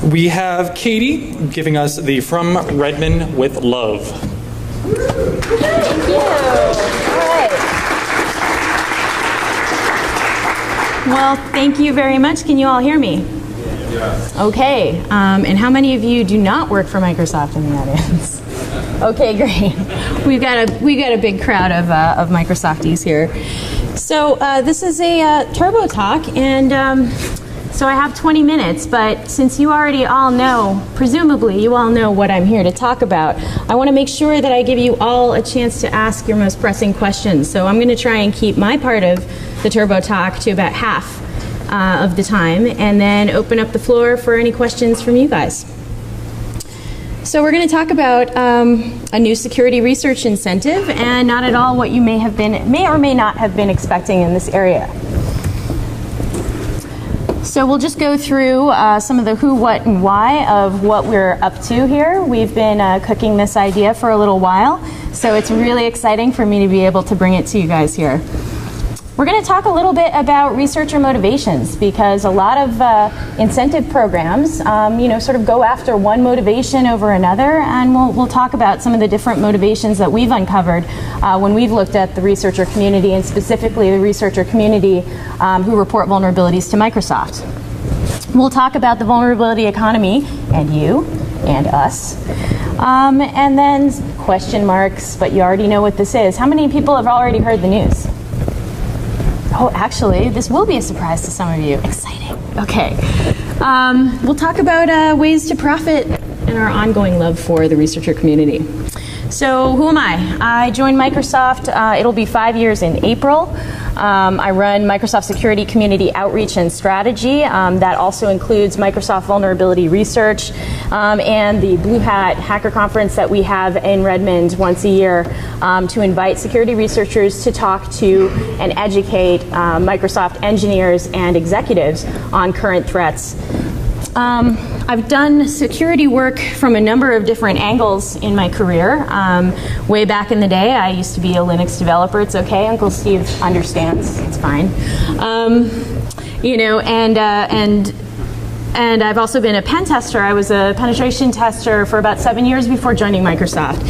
We have Katie giving us the From Redmond with Love. Thank you. All right. Well, thank you very much. Can you all hear me? Yes. Okay. And how many of you do not work for Microsoft in the audience? Okay, great. We've got a big crowd of Microsofties here. So this is a turbo talk, and so I have 20 minutes, but since you already all know, presumably you all know what I'm here to talk about, I want to make sure that I give you all a chance to ask your most pressing questions. So I'm going to try and keep my part of the turbo talk to about half of the time, and then open up the floor for any questions from you guys. So we're going to talk about a new security research incentive, and not at all what you may or may not have been expecting in this area. So we'll just go through some of the who, what, and why of what we're up to here. We've been cooking this idea for a little while, so it's really exciting for me to be able to bring it to you guys here. We're going to talk a little bit about researcher motivations, because a lot of incentive programs, sort of go after one motivation over another, and we'll talk about some of the different motivations that we've uncovered when we've looked at the researcher community, and specifically the researcher community who report vulnerabilities to Microsoft. We'll talk about the vulnerability economy, and you, and us. And then question marks, but you already know what this is. How many people have already heard the news? Oh, actually, this will be a surprise to some of you. Exciting. Okay. We'll talk about ways to profit and our ongoing love for the researcher community. So who am I? I joined Microsoft. It'll be 5 years in April. I run Microsoft Security Community Outreach and Strategy. That also includes Microsoft Vulnerability Research and the BlackHat Hacker Conference that we have in Redmond once a year to invite security researchers to talk to and educate Microsoft engineers and executives on current threats. I've done security work from a number of different angles in my career. Way back in the day, I used to be a Linux developer. It's okay, Uncle Steve understands. It's fine. And I've also been a pen tester. I was a penetration tester for about 7 years before joining Microsoft.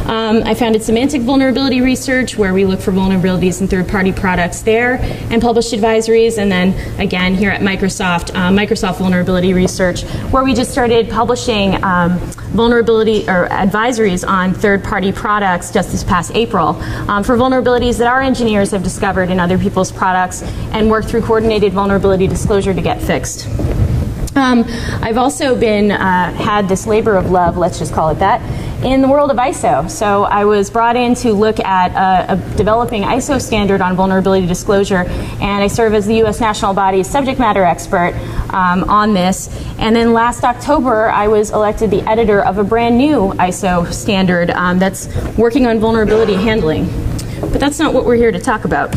I founded Semantic Vulnerability Research, where we look for vulnerabilities in third-party products there, and published advisories. And then again here at Microsoft, Microsoft Vulnerability Research, where we just started publishing vulnerability or advisories on third-party products just this past April for vulnerabilities that our engineers have discovered in other people's products, and worked through coordinated vulnerability disclosure to get fixed. I've also been had this labor of love, let's just call it that, in the world of ISO. So I was brought in to look at developing ISO standard on vulnerability disclosure, and I serve as the U.S. national body's subject matter expert on this. And then last October, I was elected the editor of a brand new ISO standard that's working on vulnerability handling. But that's not what we're here to talk about.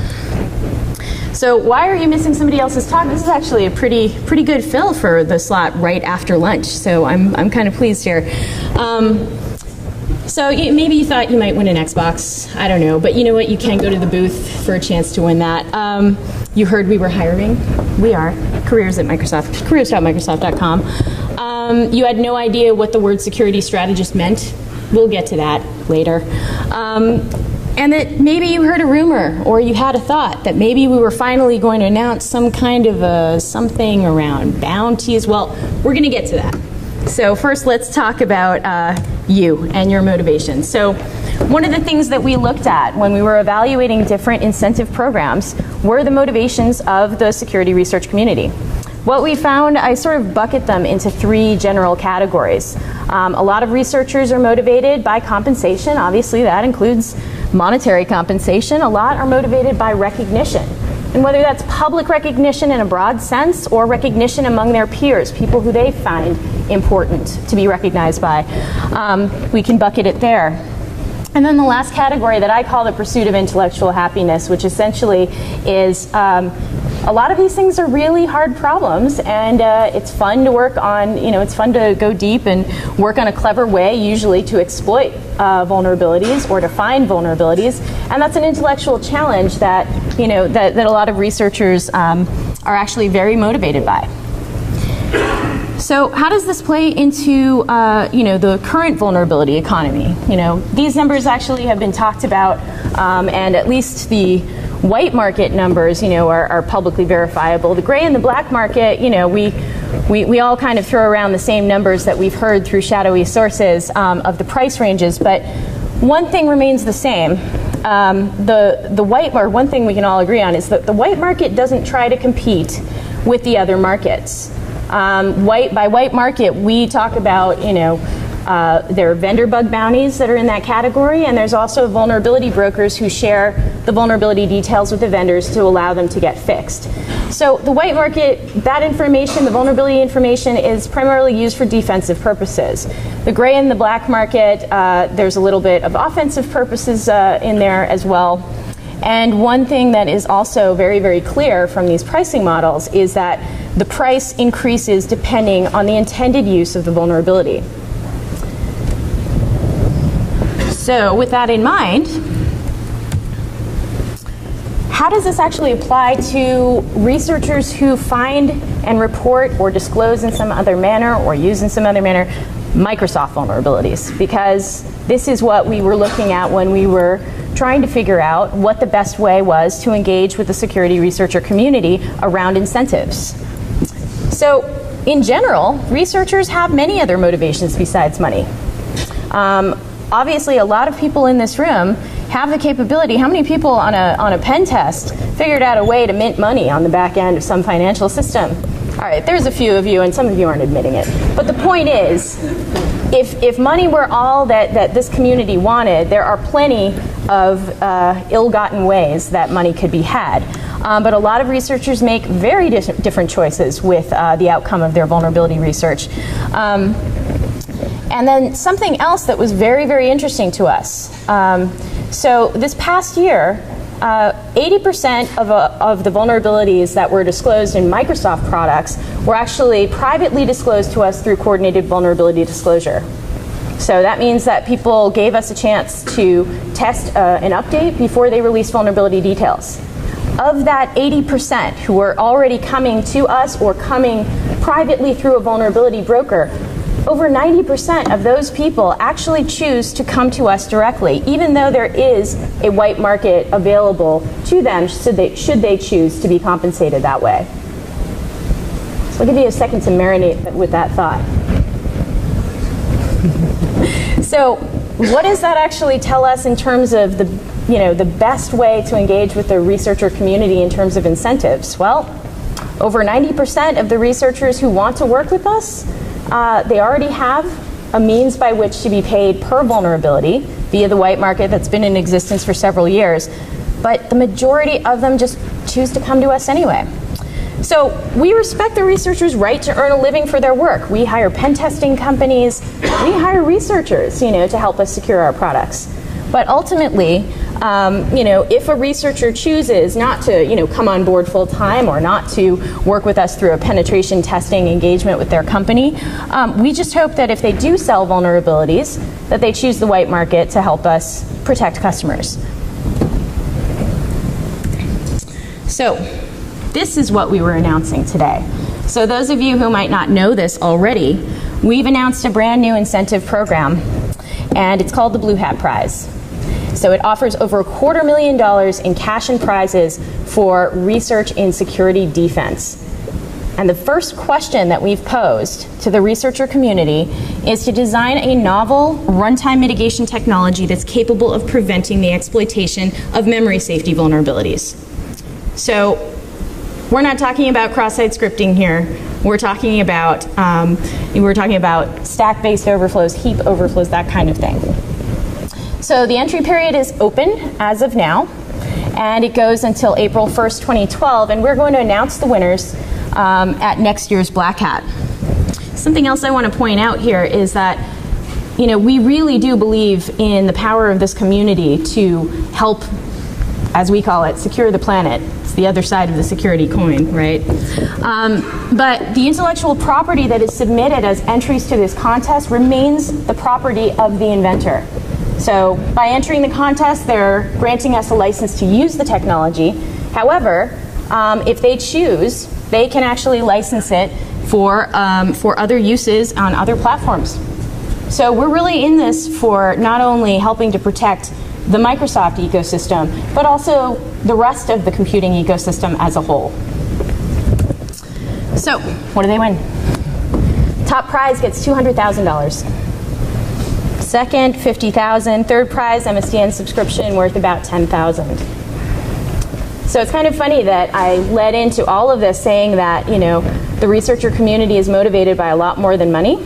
So why are you missing somebody else's talk? This is actually a pretty good fill for the slot right after lunch, so I'm kind of pleased here. So maybe you thought you might win an Xbox, I don't know, but you know what, you can go to the booth for a chance to win that. You heard we were hiring? We are. Careers at Microsoft, careers.microsoft.com. You had no idea what the word security strategist meant. We'll get to that later. And that maybe you heard a rumor, or you had a thought that maybe we were finally going to announce some kind of something around bounties. Well, we're going to get to that. So first, let's talk about you and your motivations. So one of the things that we looked at when we were evaluating different incentive programs were the motivations of the security research community. What we found, I sort of bucket them into three general categories. A lot of researchers are motivated by compensation. Obviously, that includes monetary compensation. A lot are motivated by recognition. And whether that's public recognition in a broad sense or recognition among their peers, people who they find important to be recognized by, we can bucket it there. And then the last category that I call the pursuit of intellectual happiness, which essentially is a lot of these things are really hard problems, and it's fun to work on, it's fun to go deep and work on a clever way, usually to exploit vulnerabilities or to find vulnerabilities. And that's an intellectual challenge that, that a lot of researchers are actually very motivated by. So how does this play into the current vulnerability economy? These numbers actually have been talked about, and at least the white market numbers, are publicly verifiable. The gray and the black market, we all kind of throw around the same numbers that we've heard through shadowy sources of the price ranges, but one thing remains the same. One thing we can all agree on is that the white market doesn't try to compete with the other markets. By white market, we talk about, there are vendor bug bounties that are in that category, and there's also vulnerability brokers who share the vulnerability details with the vendors to allow them to get fixed. So the white market, that information, the vulnerability information, is primarily used for defensive purposes. The gray and the black market, there's a little bit of offensive purposes in there as well. And one thing that is also very, very clear from these pricing models is that the price increases depending on the intended use of the vulnerability. So with that in mind, how does this actually apply to researchers who find and report or disclose in some other manner or use in some other manner Microsoft vulnerabilities? Because this is what we were looking at when we were trying to figure out what the best way was to engage with the security researcher community around incentives. So in general, researchers have many other motivations besides money. Obviously, a lot of people in this room have the capability. How many people on a pen test figured out a way to mint money on the back end of some financial system? All right, there's a few of you, and some of you aren't admitting it. But the point is, if money were all that this community wanted, there are plenty of ill-gotten ways that money could be had. But a lot of researchers make very different choices with the outcome of their vulnerability research. And then something else that was very, very interesting to us. So this past year, 80% of the vulnerabilities that were disclosed in Microsoft products were actually privately disclosed to us through coordinated vulnerability disclosure. So that means that people gave us a chance to test an update before they released vulnerability details. Of that 80% who were already coming to us or coming privately through a vulnerability broker, over 90% of those people actually choose to come to us directly, even though there is a white market available to them should they choose to be compensated that way. So I'll give you a second to marinate with that thought. So what does that actually tell us in terms of the best way to engage with the researcher community in terms of incentives? Well, over 90% of the researchers who want to work with us, they already have a means by which to be paid per vulnerability via the white market that's been in existence for several years, but the majority of them just choose to come to us anyway. So we respect the researchers' right to earn a living for their work. We hire pen testing companies, we hire researchers, to help us secure our products. But ultimately, if a researcher chooses not to, come on board full time or not to work with us through a penetration testing engagement with their company, we just hope that if they do sell vulnerabilities, that they choose the white market to help us protect customers. So this is what we were announcing today. So those of you who might not know this already, we've announced a brand new incentive program, and it's called the BlackHat Prize. So it offers over $250,000 in cash and prizes for research in security defense. And the first question that we've posed to the researcher community is to design a novel runtime mitigation technology that's capable of preventing the exploitation of memory safety vulnerabilities. So we're not talking about cross-site scripting here. We're talking about stack-based overflows, heap overflows, that kind of thing. So the entry period is open as of now, and it goes until April 1st, 2012, and we're going to announce the winners at next year's BlackHat. Something else I want to point out here is that we really do believe in the power of this community to help, as we call it, secure the planet. It's the other side of the security coin, right? But the intellectual property that is submitted as entries to this contest remains the property of the inventor. So by entering the contest, they're granting us a license to use the technology. However, if they choose, they can actually license it for other uses on other platforms. So we're really in this for not only helping to protect the Microsoft ecosystem, but also the rest of the computing ecosystem as a whole. So, what do they win? Top prize gets $200,000. Second, $50,000. Third prize, MSDN subscription worth about $10,000. So it's kind of funny that I led into all of this saying that, you know, the researcher community is motivated by a lot more than money.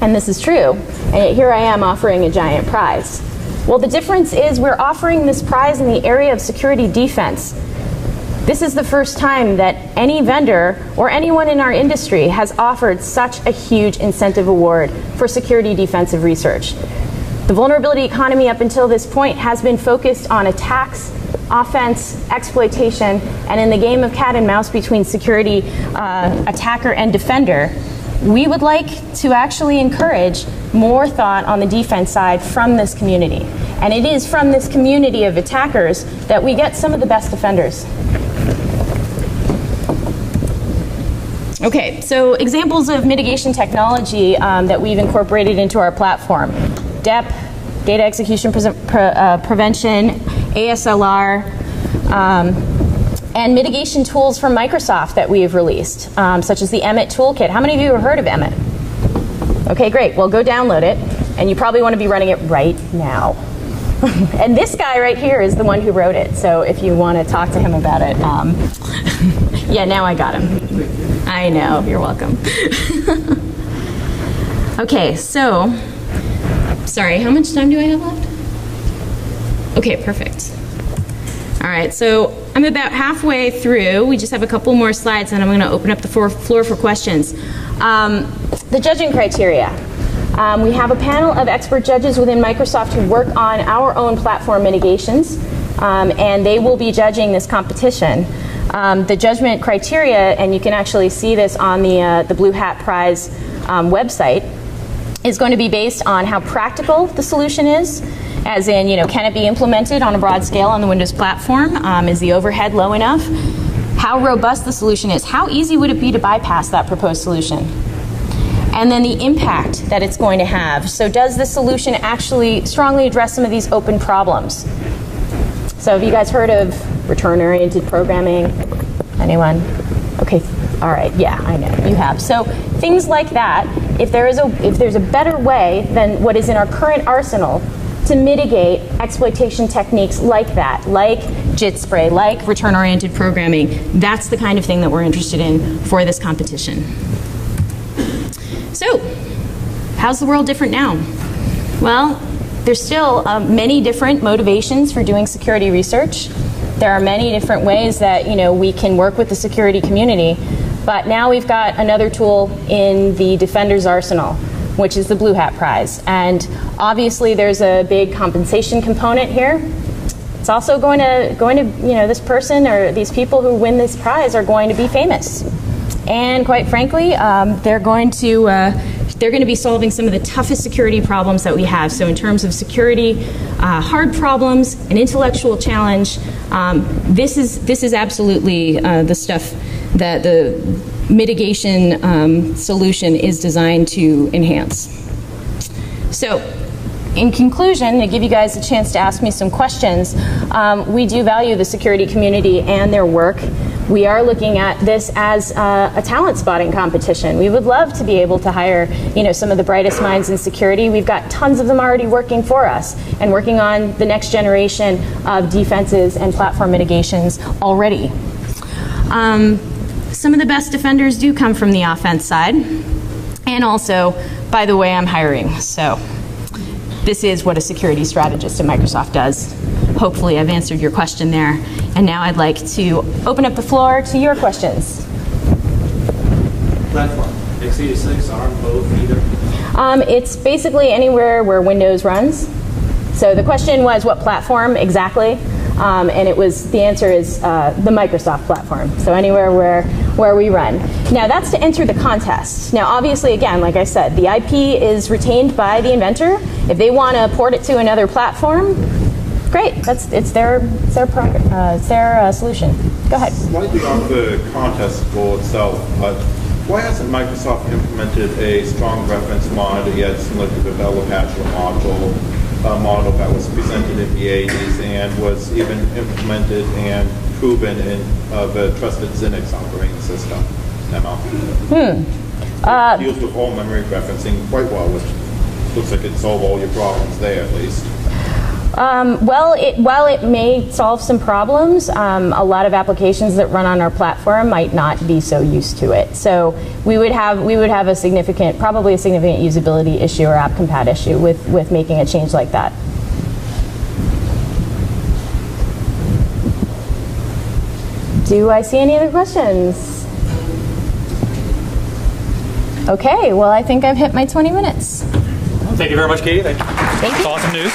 And this is true. And yet here I am offering a giant prize. Well, the difference is we're offering this prize in the area of security defense. This is the first time that any vendor or anyone in our industry has offered such a huge incentive award for security defensive research. The vulnerability economy up until this point has been focused on attacks, offense, exploitation, and in the game of cat and mouse between security attacker and defender, we would like to actually encourage more thought on the defense side from this community. And it is from this community of attackers that we get some of the best defenders. Okay, so examples of mitigation technology that we've incorporated into our platform. DEP, data execution prevention, ASLR, and mitigation tools from Microsoft that we have released, such as the Emmet Toolkit. How many of you have heard of Emmet? Okay, great. Well, go download it, and you probably want to be running it right now. And this guy right here is the one who wrote it, so if you want to talk to him about it, yeah, now I got him. I know, you're welcome. Okay, so, sorry, how much time do I have left? Okay, perfect. All right, so I'm about halfway through. We just have a couple more slides, and I'm going to open up the floor for questions. The judging criteria. We have a panel of expert judges within Microsoft who work on our own platform mitigations, and they will be judging this competition. The judgment criteria, and you can actually see this on the BlackHat Prize website, is going to be based on how practical the solution is, as in, you know, can it be implemented on a broad scale on the Windows platform? Is the overhead low enough? How robust the solution is? How easy would it be to bypass that proposed solution? And then the impact that it's going to have. So does the solution actually strongly address some of these open problems? So have you guys heard of return-oriented programming? Anyone? Okay, all right, yeah, I know, you have. So things like that, if there's a better way than what is in our current arsenal to mitigate exploitation techniques like that, like JIT spray, like return-oriented programming, that's the kind of thing that we're interested in for this competition. So, how's the world different now? Well, there's still many different motivations for doing security research. There are many different ways that, you know, we can work with the security community, but now we've got another tool in the Defender's arsenal, which is the BlackHat Prize. And obviously there's a big compensation component here. It's also going to, you know, this person or these people who win this prize are going to be famous. And quite frankly, they're going to be solving some of the toughest security problems that we have. So in terms of security, hard problems, an intellectual challenge, this is absolutely the stuff that the mitigation solution is designed to enhance. So in conclusion, to give you guys a chance to ask me some questions, we do value the security community and their work. We are looking at this as a talent spotting competition. We would love to be able to hire, you know, some of the brightest minds in security. We've got tons of them already working for us and working on the next generation of defenses and platform mitigations already. Some of the best defenders do come from the offense side. And also, by the way, I'm hiring. So this is what a security strategist at Microsoft does. Hopefully I've answered your question there. And now I'd like to open up the floor to your questions. Platform, x86, ARM, both, either? It's basically anywhere where Windows runs. So the question was what platform exactly? And the answer is the Microsoft platform. So anywhere where we run. Now that's to enter the contest. Now obviously, again, like I said, the IP is retained by the inventor. If they want to port it to another platform, great. It's their solution. Go ahead. Slightly off the contest goal itself, but Why hasn't Microsoft implemented a strong reference mod yet similar to the BlackHat model that was presented in the 80s and was even implemented and proven in the trusted Linux operating system? Emma? It deals with all memory referencing quite well, which looks like it'd solve all your problems there at least. While it may solve some problems, a lot of applications that run on our platform might not be so used to it. So we would have a significant, probably a significant usability issue or app compat issue with making a change like that. Do I see any other questions? Okay, well I think I've hit my 20 minutes. Thank you very much, Katie. Thank you. Thank you. That's awesome news.